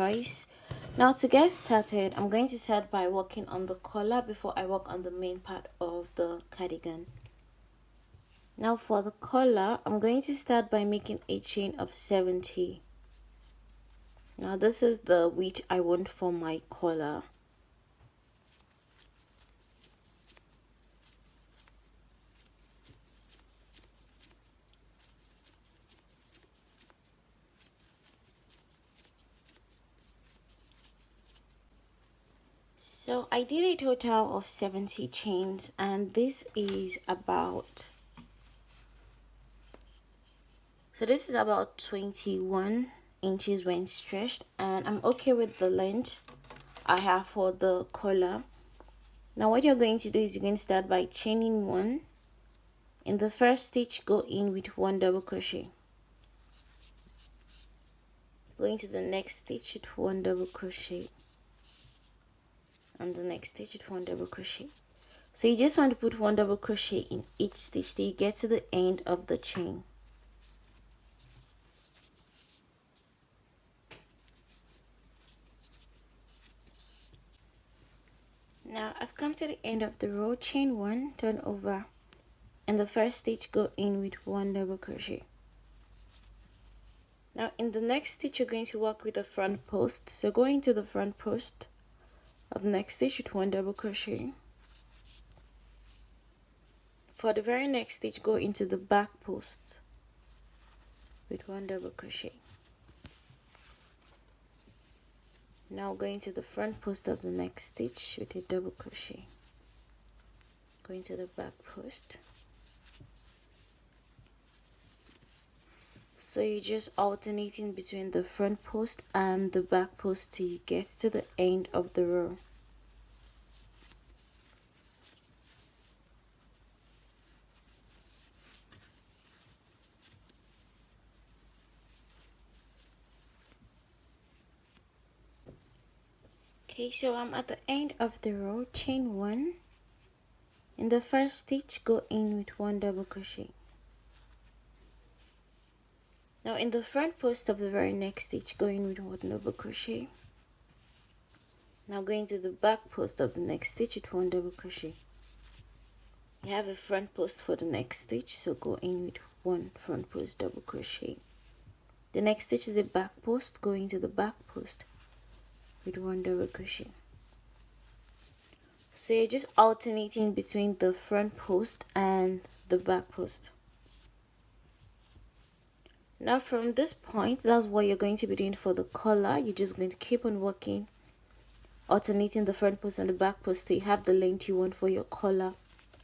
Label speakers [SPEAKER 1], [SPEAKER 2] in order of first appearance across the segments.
[SPEAKER 1] choice. Now to get started, I'm going to start by working on the collar before I work on the main part of the cardigan. Now for the collar, I'm going to start by making a chain of 70. Now this is the width I want for my collar. So I did a total of 70 chains, and this is about 21 inches when stretched, and I'm okay with the length I have for the collar. Now what you're going to do is you're going to start by chaining one. In the first stitch, go in with 1 double crochet. Going to the next stitch with 1 double crochet, and the next stitch with 1 double crochet. So you just want to put 1 double crochet in each stitch till you get to the end of the chain. Now I've come to the end of the row. Chain 1, turn over, and the first stitch, go in with 1 double crochet. Now in the next stitch, you're going to work with the front post. So go into the front post of the next stitch with 1 double crochet. For the very next stitch, go into the back post with 1 double crochet. Now go into the front post of the next stitch with a double crochet. Go into the back post. So you're just alternating between the front post and the back post till you get to the end of the row. Okay, so I'm at the end of the row. Chain 1. In the first stitch, go in with 1 double crochet. Now in the front post of the very next stitch, go in with 1 double crochet. Now go into the back post of the next stitch with 1 double crochet. You have a front post for the next stitch, so go in with 1 front post double crochet. The next stitch is a back post. Go into the back post with 1 double crochet. So you're just alternating between the front post and the back post. Now from this point, that's what you're going to be doing for the collar. You're just going to keep on working, alternating the front post and the back post till you have the length you want for your collar.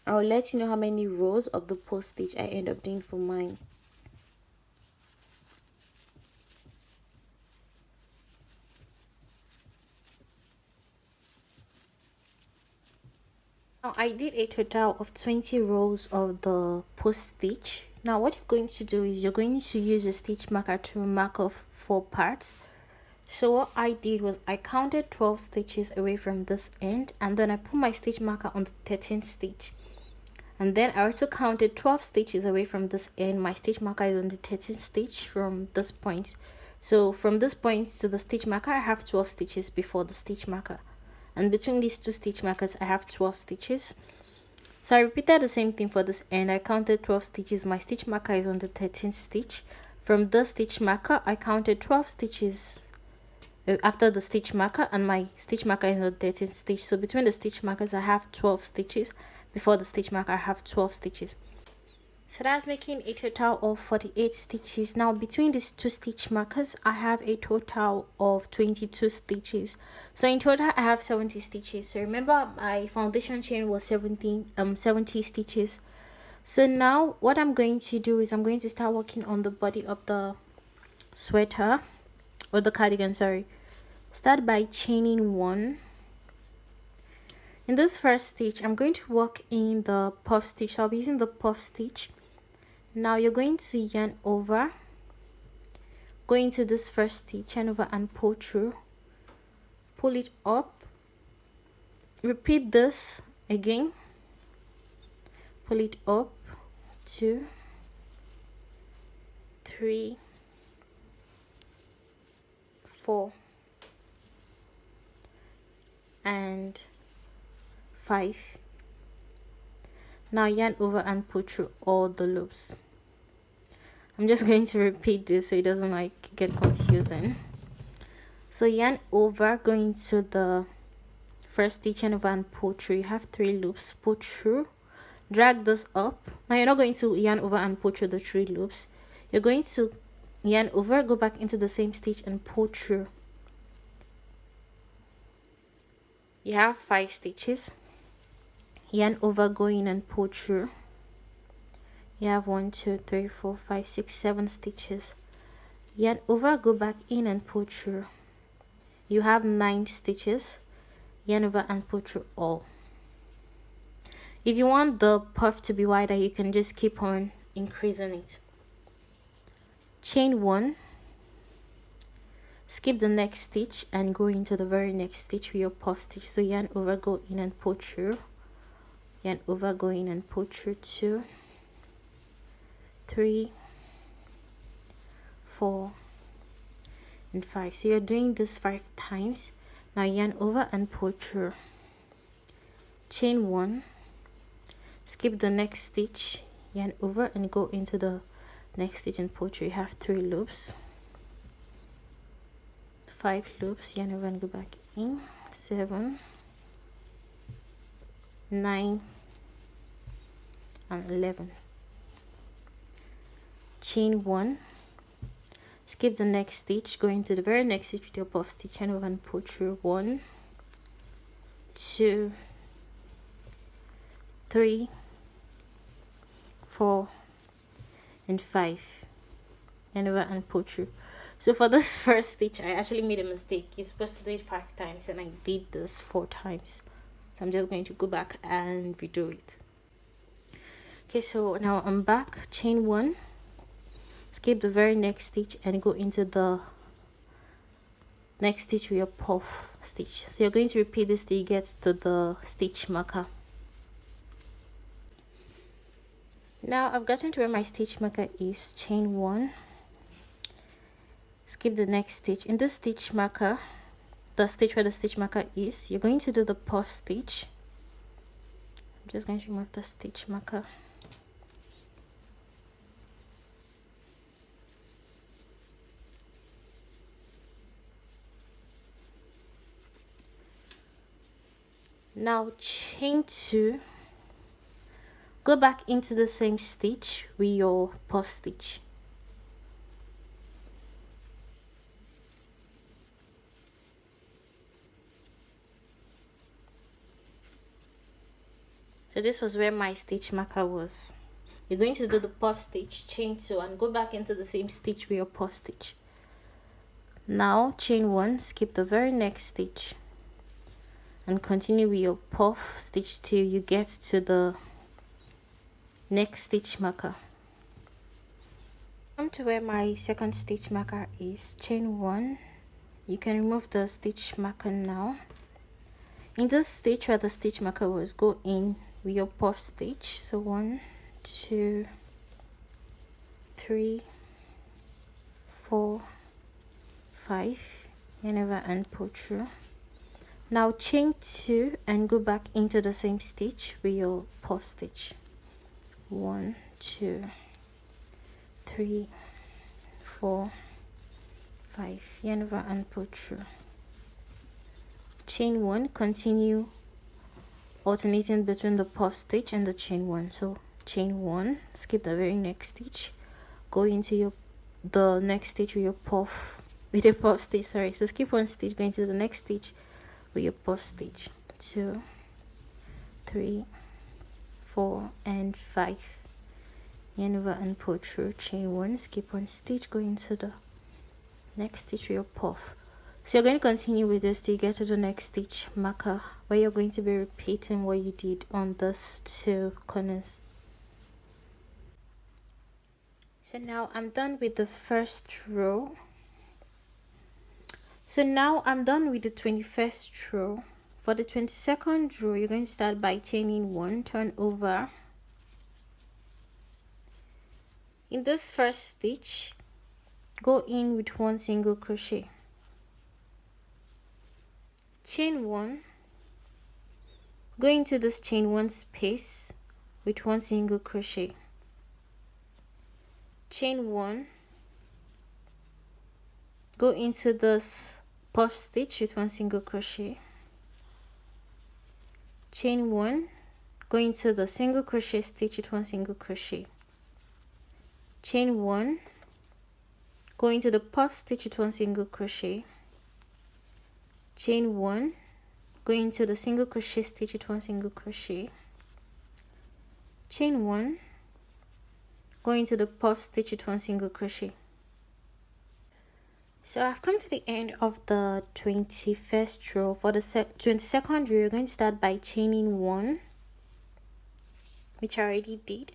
[SPEAKER 1] I'll let you know how many rows of the post stitch I end up doing for mine. Now I did a total of 20 rows of the post stitch. Now what you're going to do is you're going to use a stitch marker to mark off 4 parts. So what I did was I counted 12 stitches away from this end, and then I put my stitch marker on the 13th stitch. And then I also counted 12 stitches away from this end. My stitch marker is on the 13th stitch from this point. So from this point to the stitch marker, I have 12 stitches before the stitch marker. And between these 2 stitch markers, I have 12 stitches. So I repeated the same thing for this end. I counted 12 stitches. My stitch marker is on the 13th stitch. From the stitch marker, I counted 12 stitches after the stitch marker, and my stitch marker is on the 13th stitch. So between the stitch markers, I have 12 stitches. Before the stitch marker, I have 12 stitches. So that's making a total of 48 stitches. Now between these 2 stitch markers, I have a total of 22 stitches. So in total, I have 70 stitches. So remember, my foundation chain was 70 stitches. So now what I'm going to do is I'm going to start working on the body of the sweater, or the cardigan, sorry. Start by chaining 1. In this first stitch, I'm going to work in the puff stitch. So I'll be using the puff stitch. Now you're going to yarn over, go into this first stitch, yarn over and pull through, pull it up, repeat this again, pull it up, 2, 3, 4, and 5. Now yarn over and pull through all the loops. I'm just going to repeat this so it doesn't like get confusing. So yarn over, going to the first stitch, yarn over and pull through. You have 3 loops, pull through, drag this up. Now you're not going to yarn over and pull through the 3 loops. You're going to yarn over, go back into the same stitch and pull through. You have 5 stitches. Yarn over, go in and pull through. You have 1 2 3 4 5 6 7 stitches. Yarn over, go back in and pull through. You have 9 stitches. Yarn over and pull through all. If you want the puff to be wider, you can just keep on increasing it. Chain 1, skip the next stitch and go into the very next stitch with your puff stitch. So yarn over, go in and pull through. Yarn over, go in and pull through 2 3 4 and 5. So you're doing this 5 times. Now yarn over and pull through. Chain 1, skip the next stitch, yarn over and go into the next stitch and pull through. You have 3 loops, 5 loops, yarn over and go back in. 7 9 and 11. Chain 1, skip the next stitch, go into the very next stitch with your puff stitch, yarn over and pull through. 1 2 3 4 and 5. Yarn over and pull through. So for this first stitch, I actually made a mistake. You're supposed to do it 5 times and I did this 4 times. So I'm just going to go back and redo it. Okay, so now I'm back. Chain 1, skip the very next stitch and go into the next stitch with your puff stitch. So you're going to repeat this till you get to the stitch marker. Now I've gotten to where my stitch marker is. Chain 1, skip the next stitch. In this stitch marker, the stitch where the stitch marker is, you're going to do the puff stitch. I'm just going to remove the stitch marker. Now chain 2, go back into the same stitch with your puff stitch. So this was where my stitch marker was. You're going to do the puff stitch, chain 2 and go back into the same stitch with your puff stitch. Now chain 1, skip the very next stitch and continue with your puff stitch till you get to the next stitch marker. Come to where my second stitch marker is. Chain 1, you can remove the stitch marker now. In this stitch where the stitch marker was, go in with your puff stitch. So 1 2 3 4 5, yarn over and pull through. Now chain 2 and go back into the same stitch with your puff stitch. 1 2 3 4 5, yarn over and pull through. Chain 1, continue alternating between the puff stitch and the chain 1. So chain 1, skip the very next stitch, go into the next stitch with your puff stitch. Sorry, so skip 1 stitch, go into the next stitch with your puff stitch. 2 3 4 and 5, yarn over and pull through. Chain 1, skip 1 stitch, go into the next stitch with your puff. So you're going to continue with this till you get to the next stitch marker, where you're going to be repeating what you did on those 2 corners. So now I'm done with the first row. So now I'm done with the 21st row. For the 22nd row, you're going to start by chaining 1, turn over. In this first stitch, go in with 1 single crochet, chain 1, Go into this chain 1 space with 1 single crochet, chain 1, go into this puff stitch with 1 single crochet, chain 1, go into the single crochet stitch with 1 single crochet, chain 1, go into the puff stitch with 1 single crochet, chain 1, go into the single crochet stitch with 1 single crochet, chain 1, go into the puff stitch with 1 single crochet. So I've come to the end of the 21st row. For the 22nd row, you're going to start by chaining 1, which I already did.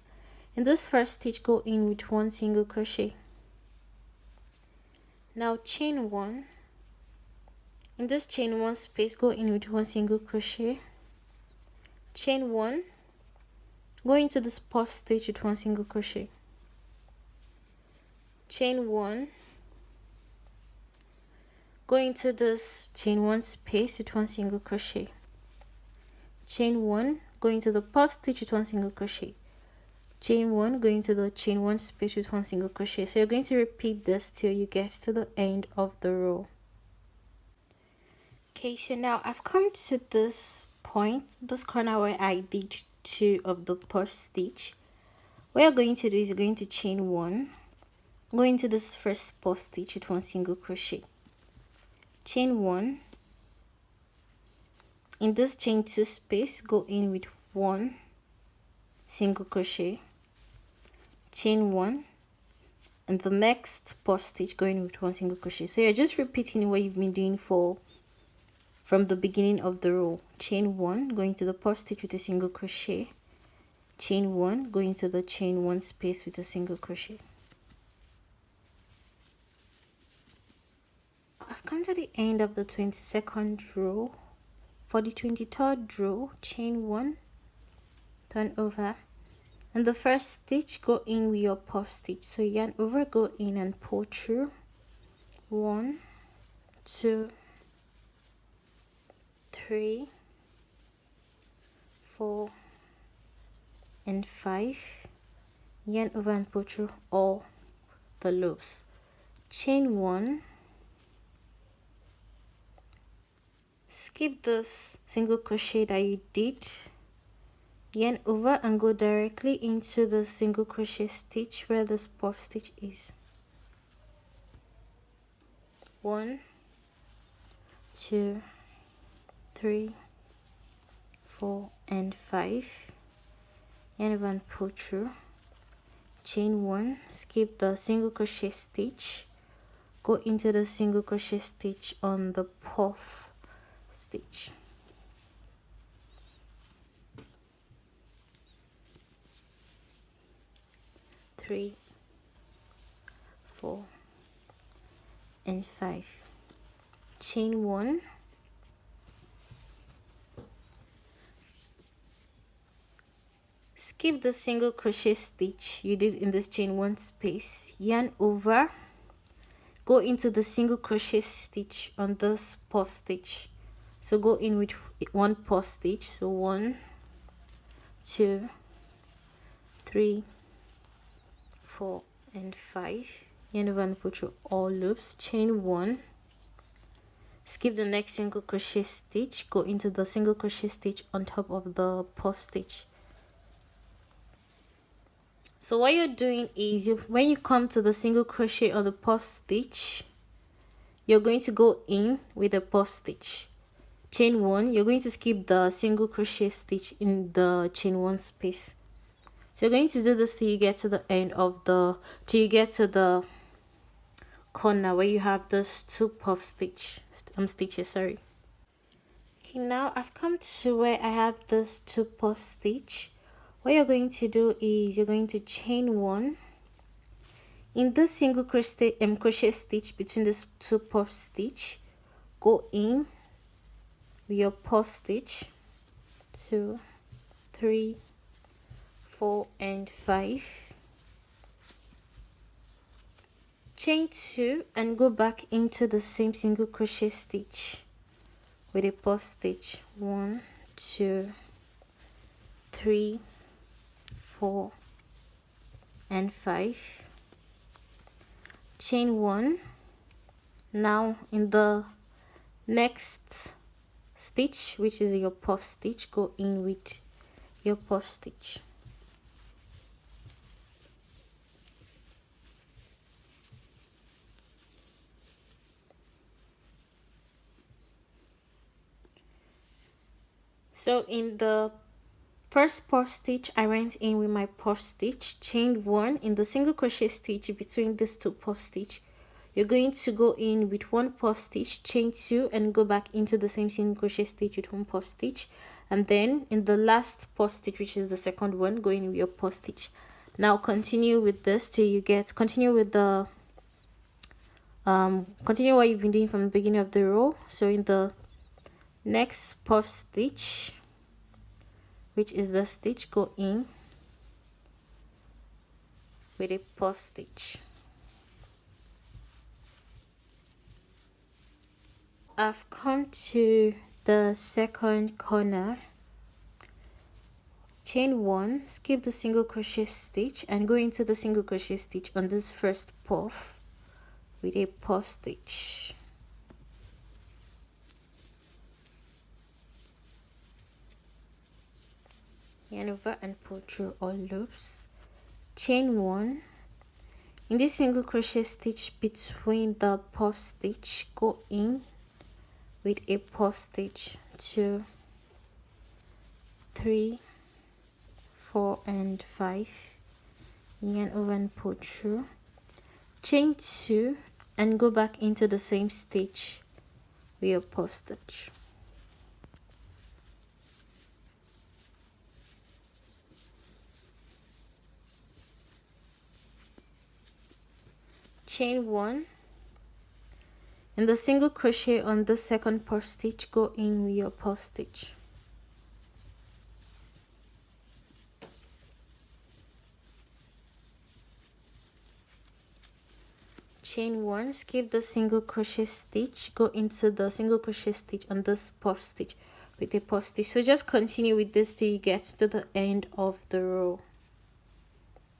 [SPEAKER 1] In this first stitch, go in with 1 single crochet. Now chain 1. In this chain 1 space, go in with 1 single crochet, chain 1, go into this puff stitch with 1 single crochet, chain 1, go into this chain 1 space with 1 single crochet, chain 1, go into the puff stitch with 1 single crochet, chain 1, go into the chain 1 space with 1 single crochet. So you're going to repeat this till you get to the end of the row. Okay, so now I've come to this point, this corner where I did 2 of the puff stitch. What you're going to do is you're going to chain 1, go into this first puff stitch with 1 single crochet, chain 1, in this chain 2 space, go in with 1 single crochet, chain 1, and the next puff stitch going with 1 single crochet. So you're just repeating what you've been doing from the beginning of the row. Chain 1, go into the puff stitch with a single crochet, chain 1, go into the chain 1 space with a single crochet. I've come to the end of the 22nd row. For the 23rd row, chain 1, turn over, and the first stitch, go in with your puff stitch. So yarn over, go in and pull through 1, 2, 3, 4, and 5. Yarn over and pull through all the loops. Chain 1, skip this single crochet that you did, yarn over and go directly into the single crochet stitch where this puff stitch is. 1, 2, 3, 4, and 5. Yarn over and pull through, chain 1, skip the single crochet stitch, go into the single crochet stitch on the puff stitch. 3, 4, and 5. Chain 1, skip the single crochet stitch you did in this chain 1 space, yarn over, go into the single crochet stitch on this puff stitch. So go in with 1 puff stitch. So 1, 2, 3, 4, and 5. Yarn over and pull through all loops. Chain 1, skip the next single crochet stitch, go into the single crochet stitch on top of the puff stitch. So what you're doing is, when you come to the single crochet on the puff stitch, you're going to go in with a puff stitch. Chain 1, you're going to skip the single crochet stitch in the chain 1 space. So you're going to do this till you get to the end of till you get to the corner where you have those 2 puff stitches, sorry. Okay, now I've come to where I have this 2 puff stitch. What you're going to do is you're going to chain 1 in this single crochet stitch between this 2 puff stitch, go in with your puff stitch, 2, 3, 4, and 5. Chain 2 and go back into the same single crochet stitch with a puff stitch, 1, 2, 3, 4 and 5, chain 1. Now in the next stitch, which is your puff stitch, go in with your puff stitch. So in the first puff stitch, I went in with my puff stitch, chain 1 in the single crochet stitch between these two puff stitch. You're going to go in with 1 puff stitch, chain 2 and go back into the same single crochet stitch with 1 puff stitch, and then in the last puff stitch, which is the second one, go in with your puff stitch. Now continue with this till you get, continue with the continue what you've been doing from the beginning of the row. So in the next puff stitch, which is the stitch, go in with a puff stitch. I've come to the second corner, chain 1, skip the single crochet stitch and go into the single crochet stitch on this first puff with a puff stitch. Yarn over and pull through all loops, chain 1. In this single crochet stitch between the puff stitch, go in with a puff stitch, 2, 3, 4 and 5, yarn over and pull through, chain 2 and go back into the same stitch with your puff stitch. Chain 1. In the single crochet on the second puff stitch, go in with your puff stitch. Chain 1, skip the single crochet stitch, go into the single crochet stitch on this puff stitch with a puff stitch. So just continue with this till you get to the end of the row.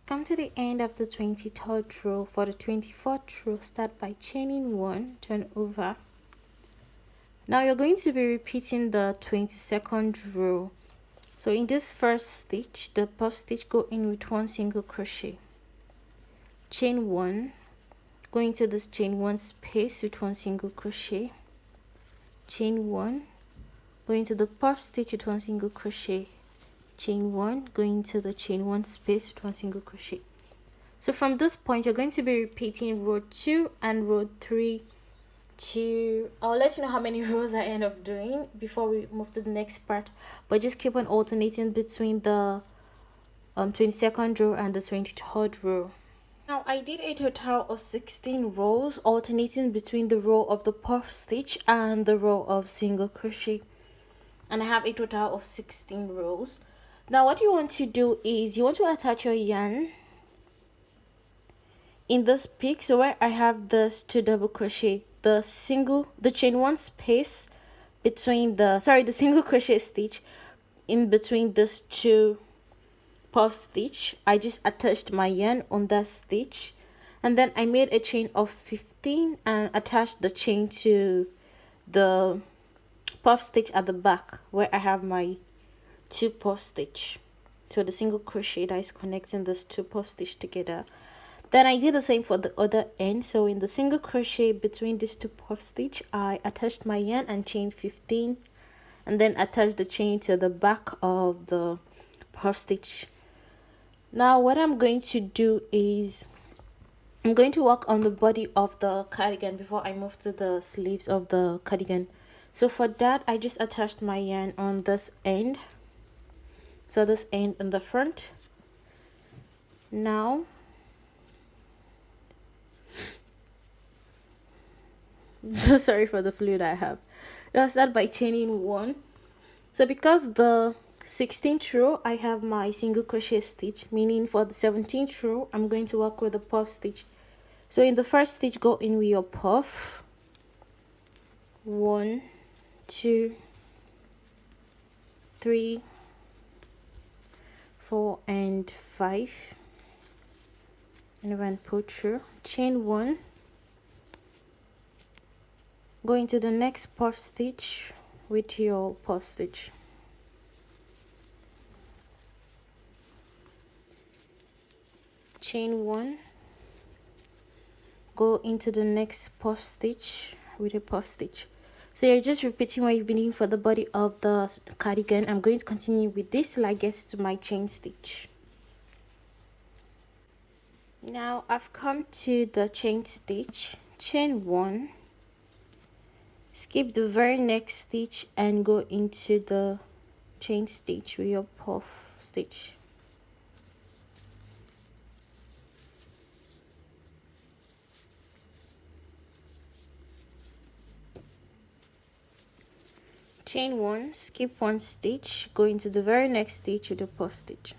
[SPEAKER 1] Come to the end of the 23rd row. For the 24th row, start by chaining 1, turn over. Now you're going to be repeating the 22nd row. So in this first stitch, the puff stitch, go in with 1 single crochet, chain 1, go into this chain 1 space with 1 single crochet, chain 1, go into the puff stitch with 1 single crochet, chain 1, go into the chain 1 space with 1 single crochet. So from this point, you're going to be repeating row 2 and row 3 to, I'll let you know how many rows I end up doing before we move to the next part, but just keep on alternating between the 22nd row and the 23rd row. Now I did a total of 16 rows, alternating between the row of the puff stitch and the row of single crochet, and I have a total of 16 rows. Now what you want to do is you want to attach your yarn in this peak. So where I have this 2 double crochet, the chain 1 space between the single crochet stitch in between these 2 puff stitch, I just attached my yarn on that stitch, and then I made a chain of 15 and attached the chain to the puff stitch at the back where I have my 2 puff stitch. So the single crochet that is connecting those 2 puff stitch together. Then I did the same for the other end. So in the single crochet between these 2 puff stitch, I attached my yarn and chain 15, and then attached the chain to the back of the puff stitch. Now what I'm going to do is I'm going to work on the body of the cardigan before I move to the sleeves of the cardigan. So for that, I just attached my yarn on this end, so this end in the front. Now so sorry for the fluid I have. I'll start by chaining 1. So because the 16th row I have my single crochet stitch, meaning for the 17th row I'm going to work with the puff stitch. So in the first stitch, go in with your puff, 1, 2, 3, 4 and 5, and then pull through, chain 1, go into the next puff stitch with your puff stitch, chain 1, go into the next puff stitch with a puff stitch. So you're just repeating what you've been doing for the body of the cardigan. I'm going to continue with this till I get to my chain stitch. Now I've come to the chain stitch, chain 1, skip the very next stitch and go into the chain stitch with your puff stitch. Chain 1, skip 1 stitch, go into the very next stitch with a puff stitch.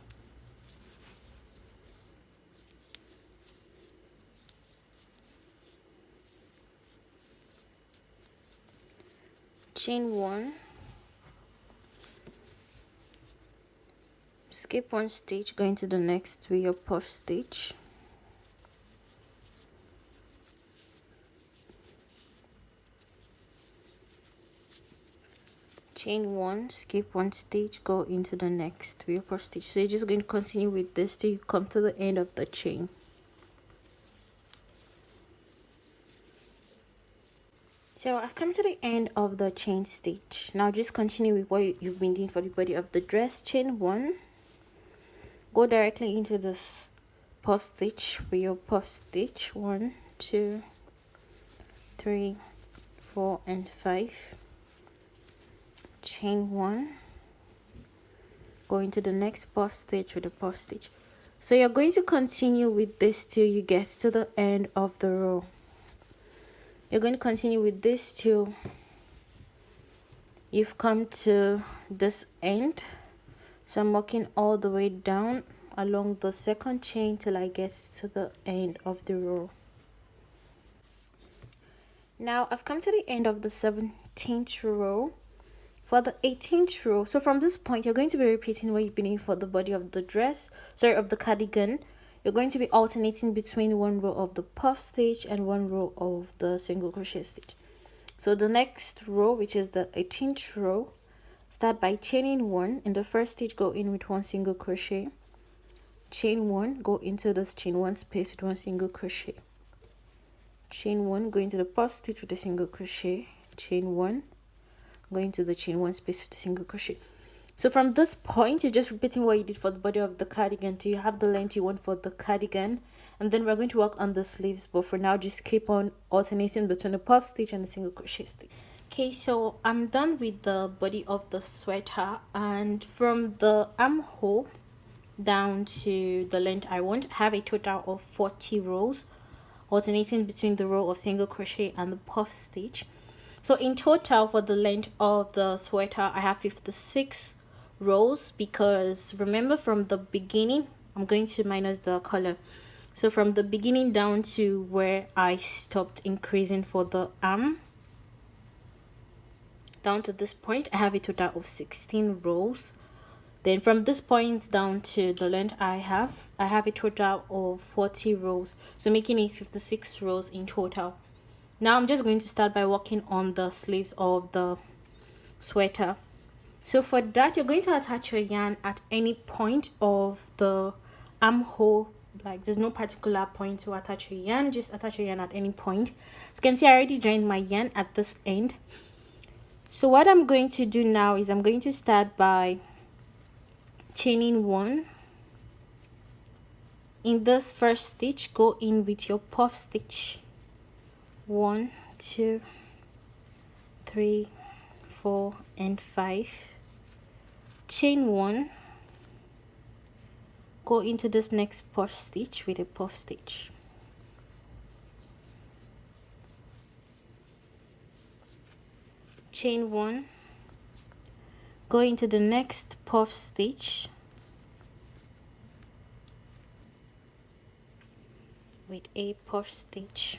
[SPEAKER 1] Chain 1, skip 1 stitch, go into the next with your puff stitch. Chain 1, skip 1 stitch, go into the next with your puff stitch. So you're just going to continue with this till you come to the end of the chain. So I've come to the end of the chain stitch. Now just continue with what you've been doing for the body of the dress. Chain 1, go directly into this puff stitch with your puff stitch. 1, 2, 3, 4 and 5. Chain 1, go into the next puff stitch with a puff stitch. So you're going to continue with this till you get to the end of the row. You're going to continue with this till you've come to this end. So I'm working all the way down along the second chain till I get to the end of the row. Now I've come to the end of the 17th row. For the 18th row, so from this point you're going to be repeating what you've been doing for the body of the dress, of the cardigan. You're going to be alternating between one row of the puff stitch and one row of the single crochet stitch. So the next row, which is the 18th row, start by chaining 1. In the first stitch, go in with 1 single crochet, chain 1, go into this chain 1 space with 1 single crochet, chain 1, go into the puff stitch with a single crochet, chain 1, go into the chain 1 space with a single crochet. So from this point you're just repeating what you did for the body of the cardigan till you have the length you want for the cardigan, and then we're going to work on the sleeves, but for now just keep on alternating between the puff stitch and the single crochet stitch. Okay, so I'm done with the body of the sweater, and from the armhole down to the length I want, I have a total of 40 rows, alternating between the row of single crochet and the puff stitch. So in total for the length of the sweater I have 56 rows, because remember from the beginning I'm going to minus the color. So from the beginning down to where I stopped increasing for the arm, down to this point I have a total of 16 rows. Then from this point down to the length I have a total of 40 rows, so making it 56 rows in total. Now I'm just going to start by working on the sleeves of the sweater. So for that you're going to attach your yarn at any point of the armhole. Like there's no particular point to attach your yarn, just attach your yarn at any point. As you can see, I already joined my yarn at this end. So what I'm going to do now is I'm going to start by chaining 1. In this first stitch, go in with your puff stitch. 1, 2, 3, 4 and 5. Chain 1, go into this next puff stitch with a puff stitch. Chain 1, go into the next puff stitch with a puff stitch.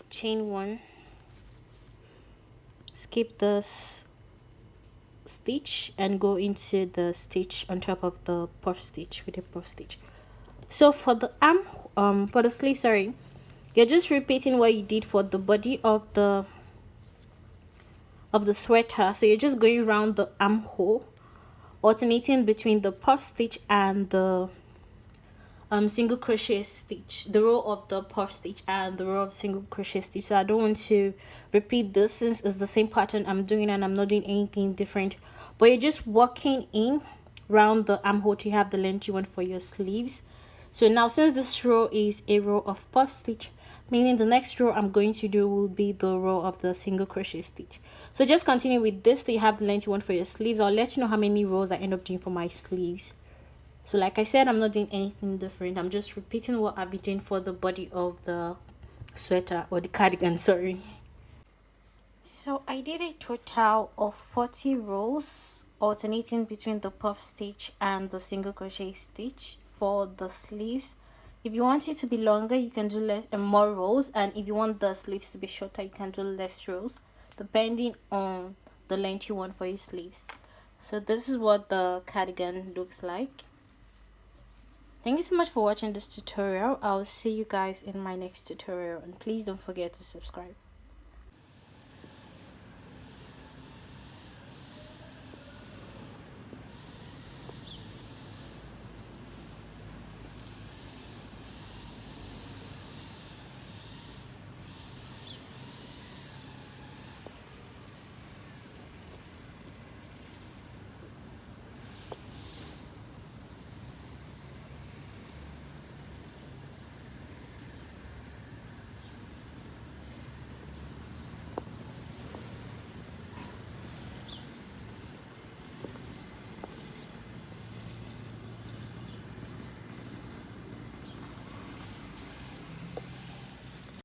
[SPEAKER 1] Chain 1, skip this stitch and go into the stitch on top of the puff stitch with a puff stitch. So for the for the sleeve, sorry, you're just repeating what you did for the body of the sweater. So you're just going around the armhole, alternating between the puff stitch and the single crochet stitch, the row of the puff stitch and the row of single crochet stitch. So I don't want to repeat this since it's the same pattern I'm doing and I'm not doing anything different, but you're just working in round the armhole to have the length you want for your sleeves. So now, since this row is a row of puff stitch, meaning the next row I'm going to do will be the row of the single crochet stitch. So just continue with this till you have the length you want for your sleeves. I'll let you know how many rows I end up doing for my sleeves. So like I said, I'm not doing anything different. I'm just repeating what I've been doing for the body of the sweater or the cardigan, sorry. So I did a total of 40 rows, alternating between the puff stitch and the single crochet stitch for the sleeves. If you want it to be longer, you can do less and more rows, and if you want the sleeves to be shorter, you can do less rows depending on the length you want for your sleeves. So this is what the cardigan looks like. Thank you so much for watching this tutorial. I'll see you guys in my next tutorial, and please don't forget to subscribe.